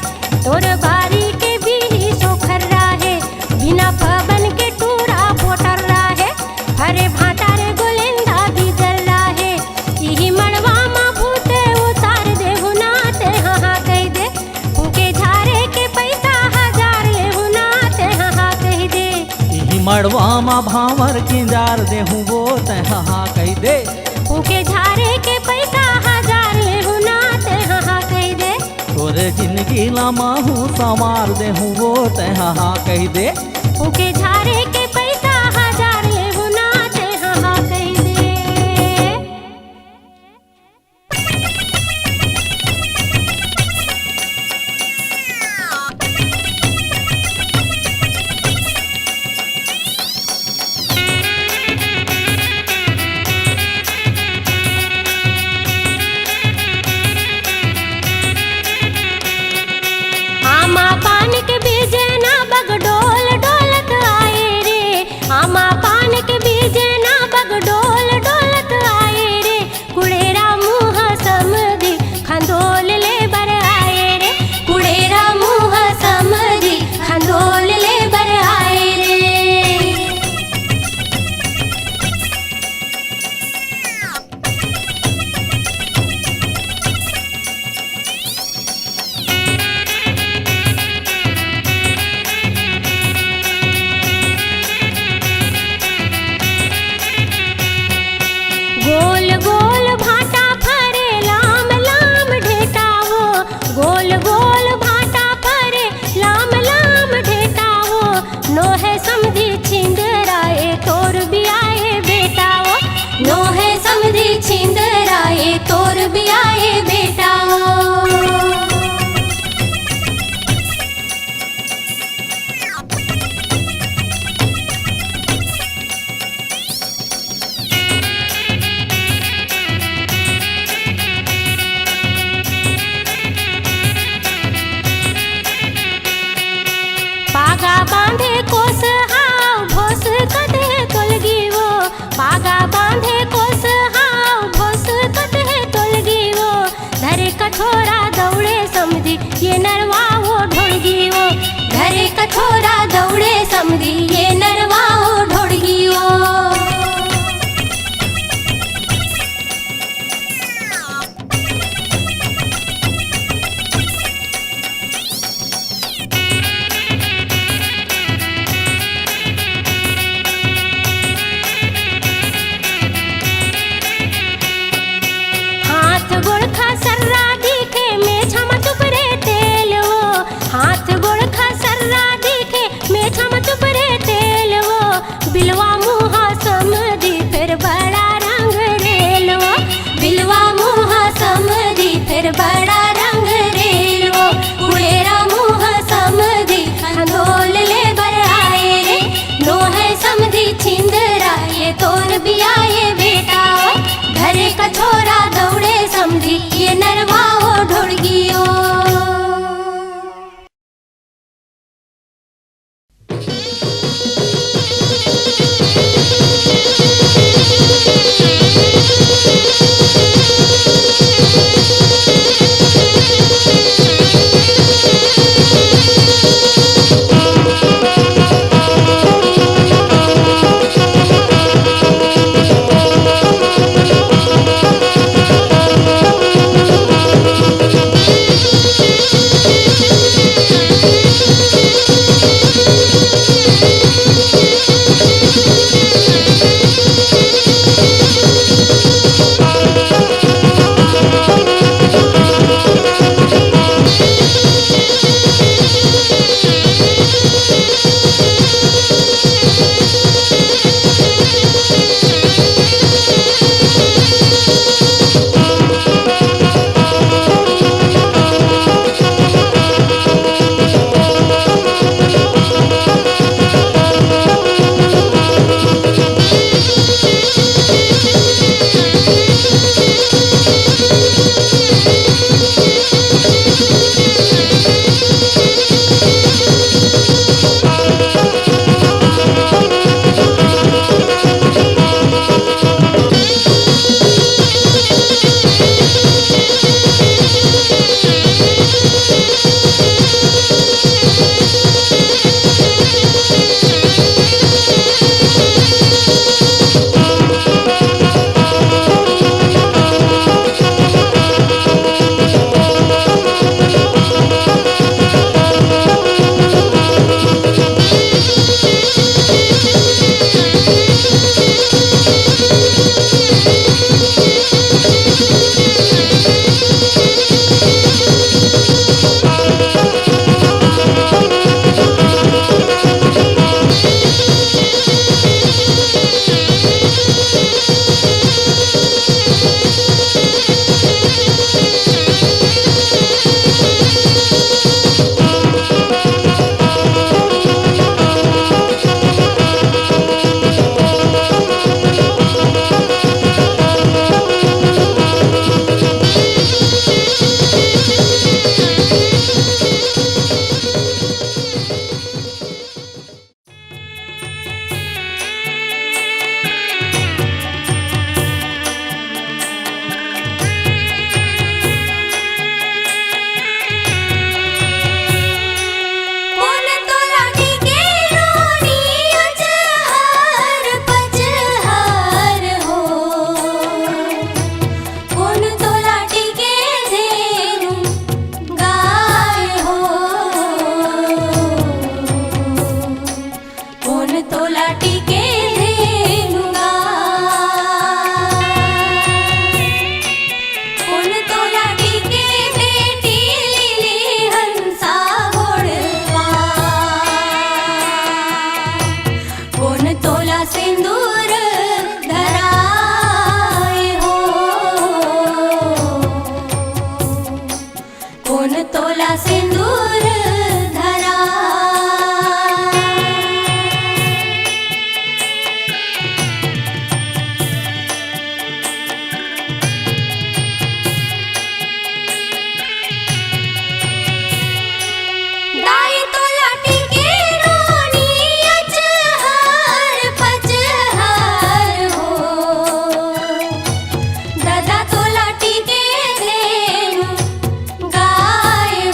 Speaker 4: तोर बारी के बीली सोखर राहे बिना पवन के टूरा पोटर राहे हरे भाटा रे गोलिंदा बिजर राहे इही मड़वा मा भूते उतार देहु ना ते हाँ हाँ कही दे उके झारे के पैसा 1000 लेहु ना ते हाँ हाँ कही दे।
Speaker 9: यही मड़वा मा भावर किंजार देहूँ वो तह हाँ कही दे
Speaker 4: उके झारे के पैसा 1000 लेहु ना ते हाँ हाँ कही दे
Speaker 9: तोरे जिंदगी लमाहू संवार देहूँ वो तह हाँ कही दे।
Speaker 4: उके झारे के पैसा 1000 लेहु ना ते हाँ हाँ कही दे। आमा पान के बीजे ना बगडोल डोलत आए कछोरा दौड़े समधी ये नरवा ओ ढोड़गियो हाथ गोड़ खा सर्रा दिखे में छम चुप रे तेल वो हाथ गोड़ खा सर्रा दिखे में छम चुप रे तेल वो बिलवा मुहा समधी फिर बड़ा रंग रेल वो बिलवा मुहा समधी फिर बड़ा रंग रेल वो उड़ेरा मुहा समधी खंडोल ले बर आए रे नो है समधी छिंदरा ये तोर बिया ये बेटा घरे कछोरा दौड़े समधी ये नरवा ओ ढोड़गियो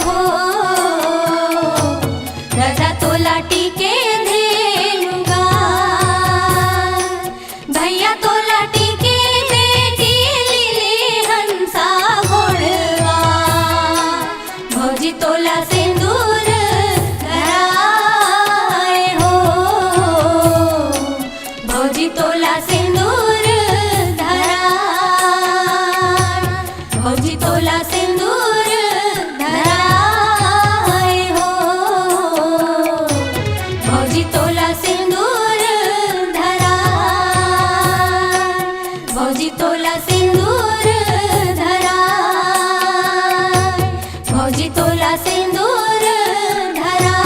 Speaker 4: हो भौजी तोला सिंदूर धराए हो भौजी तोला सिंदूर धराए भौजी तोला सिंदूर धराए भौजी तोला सिंदूर धराए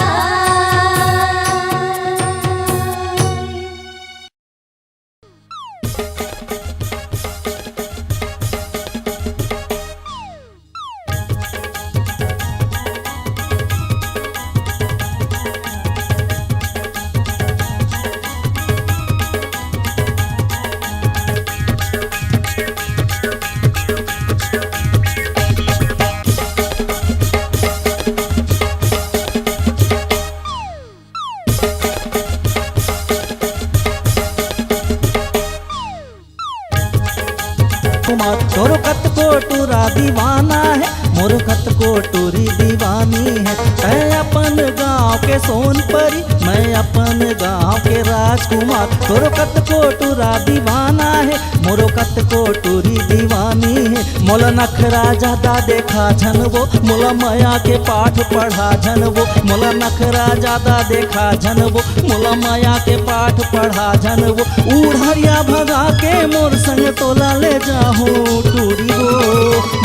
Speaker 9: कुमार तोरो कत को टूरा दीवाना है मोर कत को टूरी दीवानी है मैं अपन गाँव के सोनपरी मैं अपन गाँव के राजकुमार तोरो कत को टूरा दीवाना है मोरो कत को टूरी दीवानी है मोला नखरा ज्यादा देखा झनवो मोला माया के पाठ पढ़ा झनवो मोला नखरा ज्यादा देखा झनवो मोला माया के पाठ पढ़ा झनवो उड़हरिया भगा के मोर संग तोला ले जाहू टूरी वो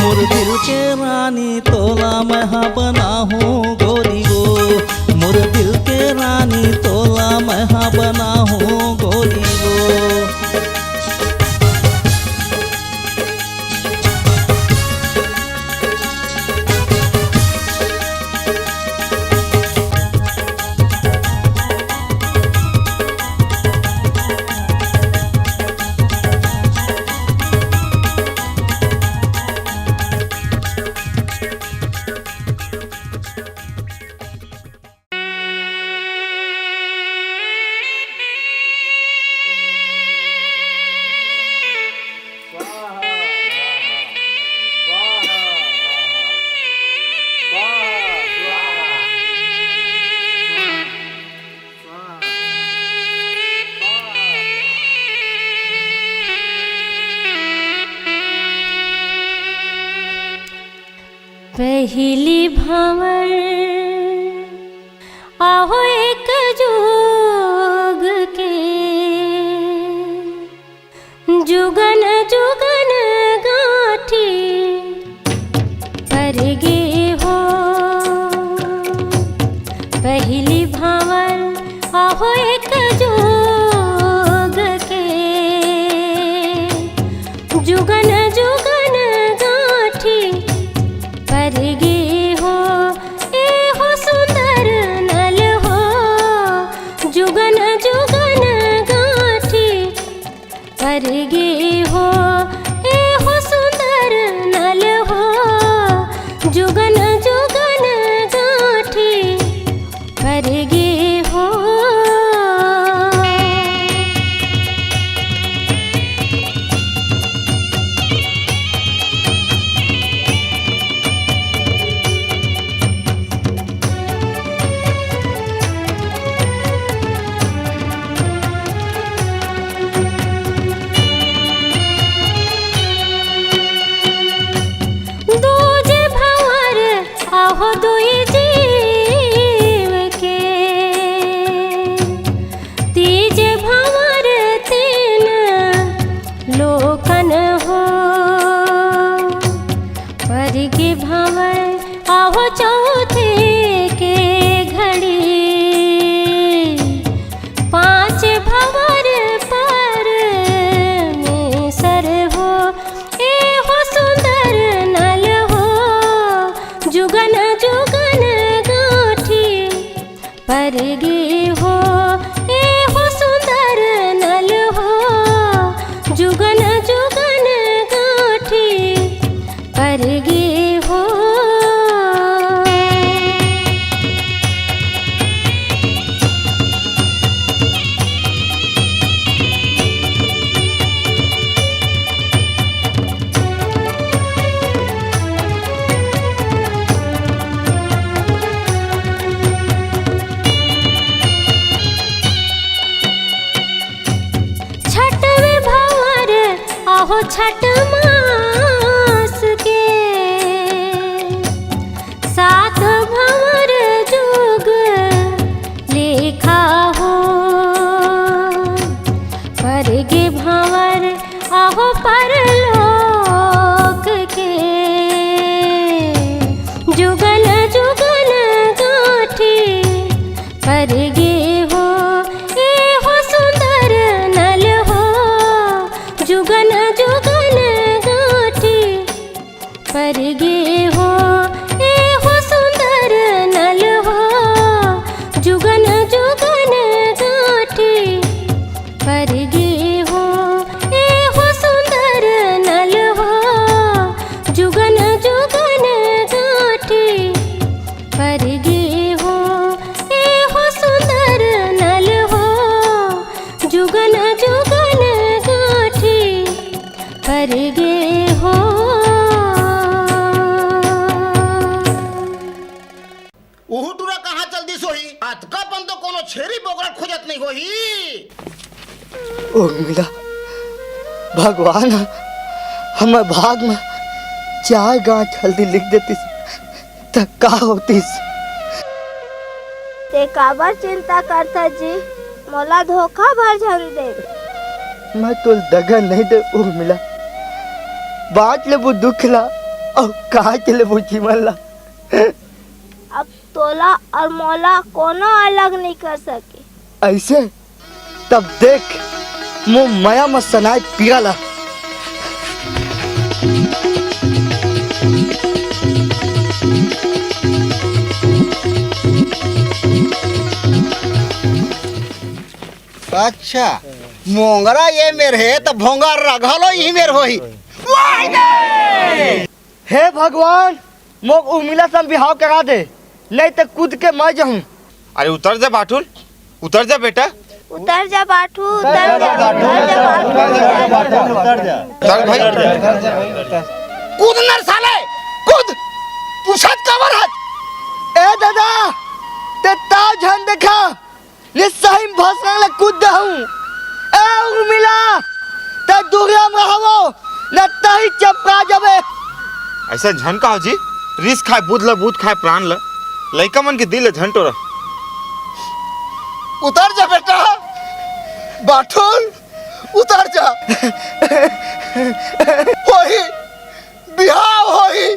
Speaker 9: मोर दिल के रानी तोला मैं बनाहूँ गोरी वो मोर दिल के रानी तोला मैं बनाहूँ गोरी वो
Speaker 4: पहली भंवर आहो एक जोग के जुगन जुगन गाठी पर गे हो पहली भंवर आहो एक जोग के जुगन जुगन गाठी पर गे हो ए हो सुंदर नल हो जुगन जुगन गाठी पर गे हो ए हो सुंदर नल हो जुगन जुगन गाठी पर गे हो दूजे भंवर आहो दुई जीव के तीजे भंवर तीन लोकन हो पर के भंवर आहो चौथे के घड़ी पांच भंवर पर में सर हो ए हो सुंदर नल हो जुगन जुगन गाठी पर गे हो ए हो सुंदर नल हो जुगन जुगन गाठी पर गे हो छठवें भंवर आहो छठ मास के पर गे हो ए हो सुंदर नल हो जुगन जुगन गाठी पर गे हो ए हो सुंदर नल हो जुगन जुगन गाठी पर गे हो ए हो सुंदर नल हो जुगन जुगन गाठी पर गे हो।
Speaker 1: उहु टूरा कहाँ चल दी सोही अतका पन तो कोनो छेरी बोकरा खोजत नहीं होही।
Speaker 6: उर्मिला भगवान हमें भाग में 4 गांठ हल्दी लिख देती तो का होती।
Speaker 5: ते काबर चिंता करता जी मोला धोखा भर झन दे।
Speaker 6: मैं तो दगा नहीं दे उर्मिला बात ले वो दुख ला और कहा के ले वो जीवन ला।
Speaker 5: अब तोला और मोला कोनो अलग नहीं कर सके।
Speaker 6: ऐसे तब देख मो माया में सनाई पिया ला।
Speaker 1: अच्छा मोंगरा ये मेरे है तो भोंगा रघलो यही मेरे होही।
Speaker 6: हे भगवान मोक उर्मिला से बिहाव करा दे नहीं तो कूद के मर जाऊं।
Speaker 10: अरे उतर जा बाटुल उतर जा बेटा
Speaker 5: उतर जा बाठू उतर जा उतर जा बाठू
Speaker 10: उतर भाई
Speaker 1: कूद नर साले कूद पूछत कवर है।
Speaker 6: ए दादा ते ताव झन देखा ने सही भसना ले कूद दहूं। ए उर्मिला ते दूरिया में रहवो न तही चपका जाबे।
Speaker 10: ऐसा झन का जी रिस खाए बुध ल बुध खाए प्राण ल लइका मन के दिल झंटो रह।
Speaker 1: उतर जा बेटा बाठुल उतर जा होही बिहाव होही।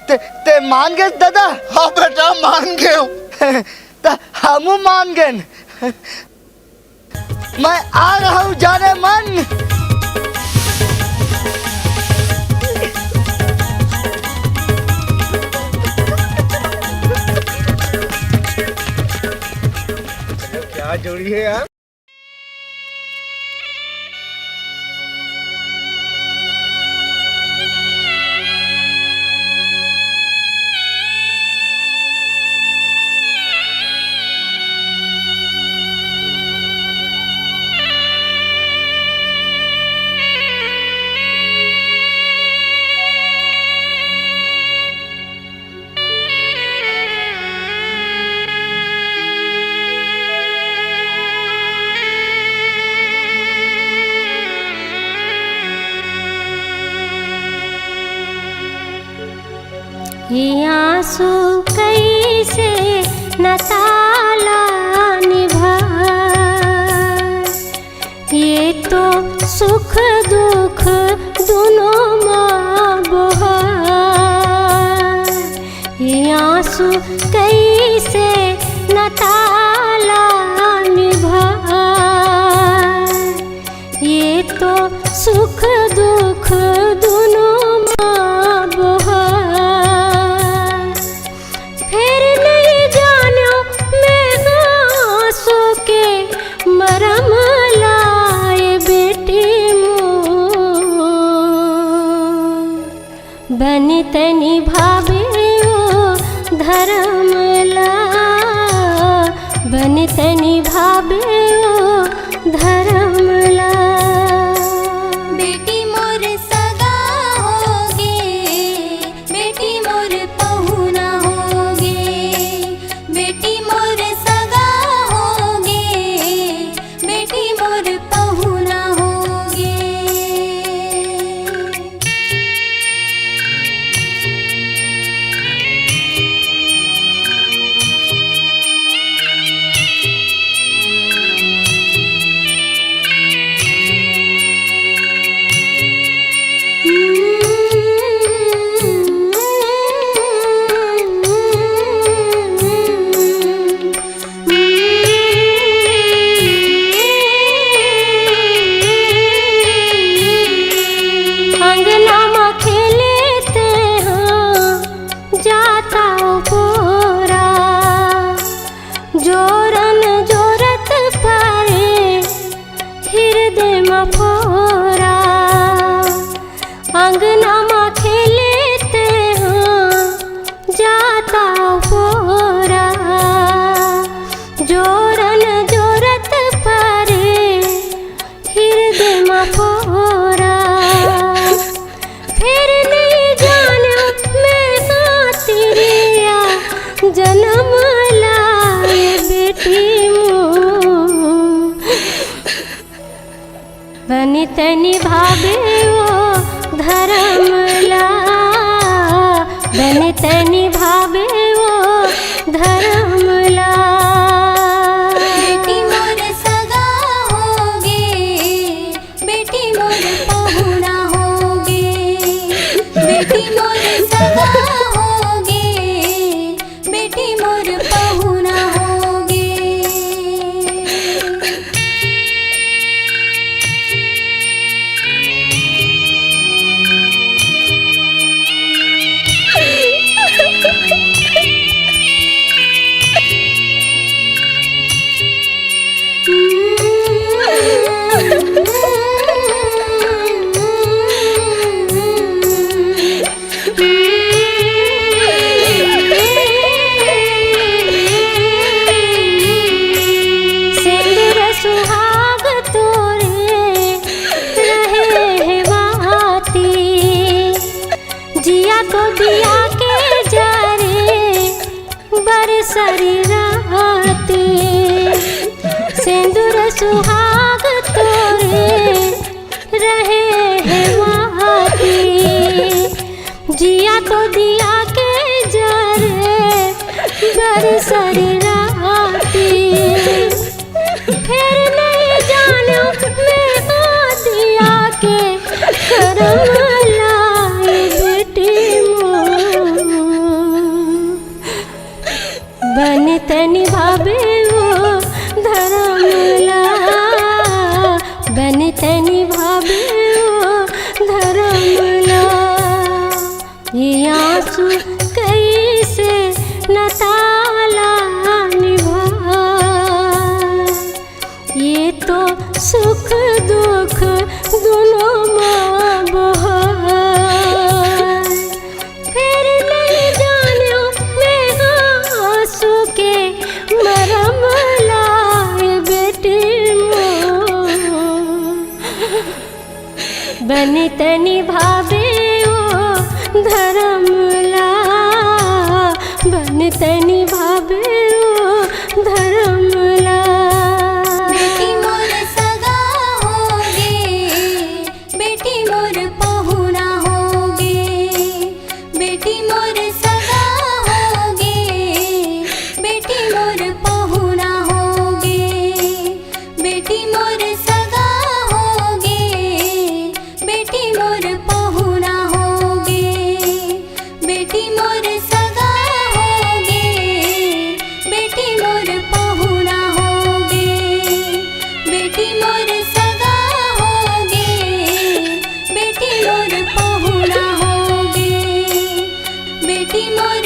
Speaker 6: ते मान गए दादा।
Speaker 1: हाँ बेटा मान गए
Speaker 6: तो हम मान गए। मैं आ रहा हूँ जाने मन।
Speaker 10: क्या जोड़ी है यार।
Speaker 4: ये आंसू कैसे न ताला निभाए ये तो सुख दुख दोनों माँ बहाए। ये आंसू कैसे न ताला निभाए ये तो सुख दुख दोनों माँ बहाए। फिर नहीं जानो मैं आंसू के मरम लाए बेटी मोर बन तनी भावे ओ धर्म ला बन तनी भावे ओ धर्म ला। बेटी मोर सगा होगे बेटी मोर पहुना होगे बेटी मोर सगा होगे बेटी मोर पहुना होगे। बनते निभावे वो धर्मला। बेटी मोर सगा होगे, बेटी मोर पहुना होगे, बेटी मोर सगा होगे, बेटी मोर पहुना होगे। सिंदूर सुहाग तोरे रहे हैं बाती, जिया तो दिया के जा रे बरसरी राती। सिंदूर सुहाग तोरे रहे हैं बाती, जिया तो दिया के जा रे बरसरी राती। फिर नहीं जानो मैं दिया के करम लाई बेटी मोर। बनते निभावे वो धर्मला, बनते निभावे वो धर्मला। ये आंसू कैसे न ताला निभा, ये तो सुख दुख दोनों माँ बहार। फिर नहीं जानो मैं आंसू के मरम लाए बेटी मोर। बनते निभावे वो धर्मला, बनते निभावे वो धर्मला। बेटी मोर सगा होगे, बेटी मोर पहुना होगे, बेटी मोर सगा होगे, बेटी मोर पहुना होगे, बेटी मोर सगा होगे, बेटी मोर पहुना होगे, बेटी मोर सगा होगे, बेटी मोर पहुना होगे, बेटी मोर सगा होगे, बेटी मोर पहुना होगे, बेटी मोर